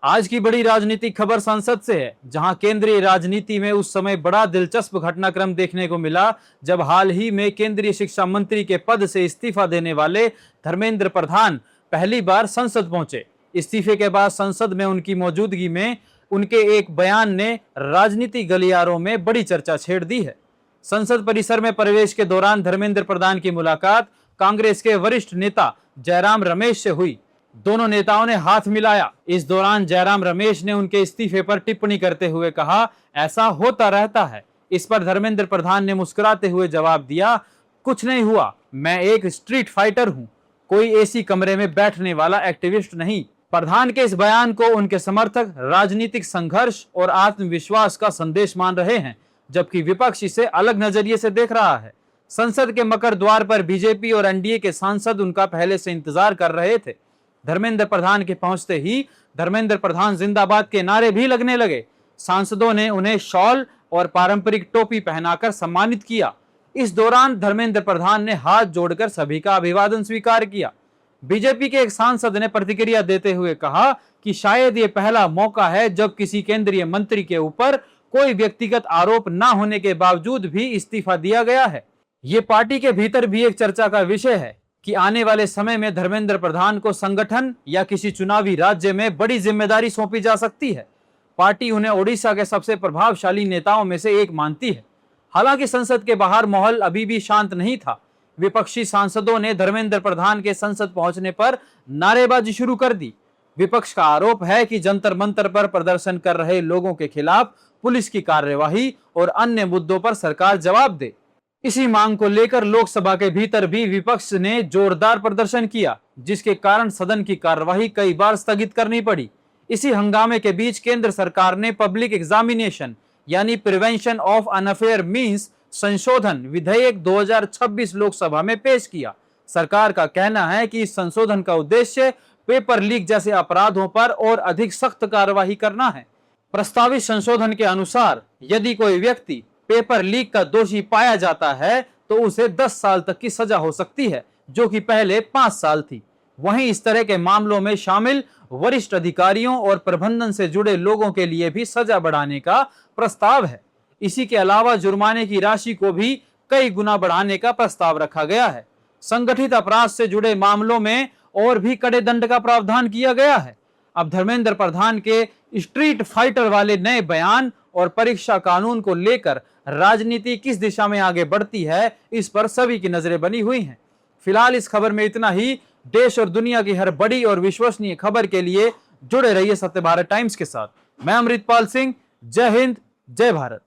आज की बड़ी राजनीतिक खबर संसद से है, जहां केंद्रीय राजनीति में उस समय बड़ा दिलचस्प घटनाक्रम देखने को मिला जब हाल ही में केंद्रीय शिक्षा मंत्री के पद से इस्तीफा देने वाले धर्मेंद्र प्रधान पहली बार संसद पहुंचे। इस्तीफे के बाद संसद में उनकी मौजूदगी में उनके एक बयान ने राजनीतिक गलियारों में बड़ी चर्चा छेड़ दी है। संसद परिसर में प्रवेश के दौरान धर्मेंद्र प्रधान की मुलाकात कांग्रेस के वरिष्ठ नेता जयराम रमेश से हुई। दोनों नेताओं ने हाथ मिलाया। इस दौरान जयराम रमेश ने उनके इस्तीफे पर टिप्पणी करते हुए कहा, ऐसा होता रहता है। इस पर धर्मेंद्र प्रधान ने मुस्कुराते हुए जवाब दिया, कुछ नहीं हुआ, मैं एक स्ट्रीट फाइटर हूं, कोई एसी कमरे में बैठने वाला एक्टिविस्ट नहीं। प्रधान के इस बयान को उनके समर्थक राजनीतिक संघर्ष और आत्मविश्वास का संदेश मान रहे हैं, जबकि विपक्ष इसे अलग नजरिए से देख रहा है। संसद के मकर द्वार पर बीजेपी और एनडीए के सांसद उनका पहले से इंतजार कर रहे थे। धर्मेंद्र प्रधान के पहुंचते ही धर्मेंद्र प्रधान जिंदाबाद के नारे भी लगने लगे। सांसदों ने उन्हें शॉल और पारंपरिक टोपी पहनाकर सम्मानित किया। इस दौरान धर्मेंद्र प्रधान ने हाथ जोड़कर सभी का अभिवादन स्वीकार किया। बीजेपी के एक सांसद ने प्रतिक्रिया देते हुए कहा कि शायद ये पहला मौका है जब किसी केंद्रीय मंत्री के ऊपर कोई व्यक्तिगत आरोप न होने के बावजूद भी इस्तीफा दिया गया है। ये पार्टी के भीतर भी एक चर्चा का विषय है कि आने वाले समय में धर्मेंद्र प्रधान को संगठन या किसी चुनावी राज्य में बड़ी जिम्मेदारी सौंपी जा सकती है। पार्टी उन्हें ओडिशा के सबसे प्रभावशाली नेताओं में से एक मानती है। हालांकि संसद के बाहर माहौल अभी भी शांत नहीं था। विपक्षी सांसदों ने धर्मेंद्र प्रधान के संसद पहुंचने पर नारेबाजी शुरू कर दी। विपक्ष का आरोप है कि जंतर मंतर पर प्रदर्शन कर रहे लोगों के खिलाफ पुलिस की कार्यवाही और अन्य मुद्दों पर सरकार जवाब दे। इसी मांग को लेकर लोकसभा के भीतर भी विपक्ष ने जोरदार प्रदर्शन किया, जिसके कारण सदन की कार्यवाही कई बार स्थगित करनी पड़ी। इसी हंगामे के बीच केंद्र सरकार ने पब्लिक एग्जामिनेशन यानी प्रिवेंशन ऑफ अनफेयर मींस संशोधन विधेयक 2026 लोकसभा में पेश किया। सरकार का कहना है कि इस संशोधन का उद्देश्य पेपर लीक जैसे अपराधों पर और अधिक सख्त कार्यवाही करना है। प्रस्तावित संशोधन के अनुसार यदि कोई व्यक्ति पेपर लीक का दोषी पाया जाता है तो उसे 10 साल तक की सजा हो सकती है, जो कि पहले 5 साल थी। वहीं इस तरह के मामलों में शामिल वरिष्ठ अधिकारियों और प्रबंधन से जुड़े लोगों के लिए भी सजा बढ़ाने का प्रस्ताव है। इसी के अलावा जुर्माने की राशि को भी कई गुना बढ़ाने का प्रस्ताव रखा गया है। संगठित अपराध से जुड़े मामलों में और भी कड़े दंड का प्रावधान किया गया है। अब धर्मेंद्र प्रधान के स्ट्रीट फाइटर वाले नए बयान और परीक्षा कानून को लेकर राजनीति किस दिशा में आगे बढ़ती है, इस पर सभी की नजरें बनी हुई हैं। फिलहाल इस खबर में इतना ही। देश और दुनिया की हर बड़ी और विश्वसनीय खबर के लिए जुड़े रहिए सत्य भारत टाइम्स के साथ। मैं अमृतपाल सिंह। जय हिंद, जय भारत।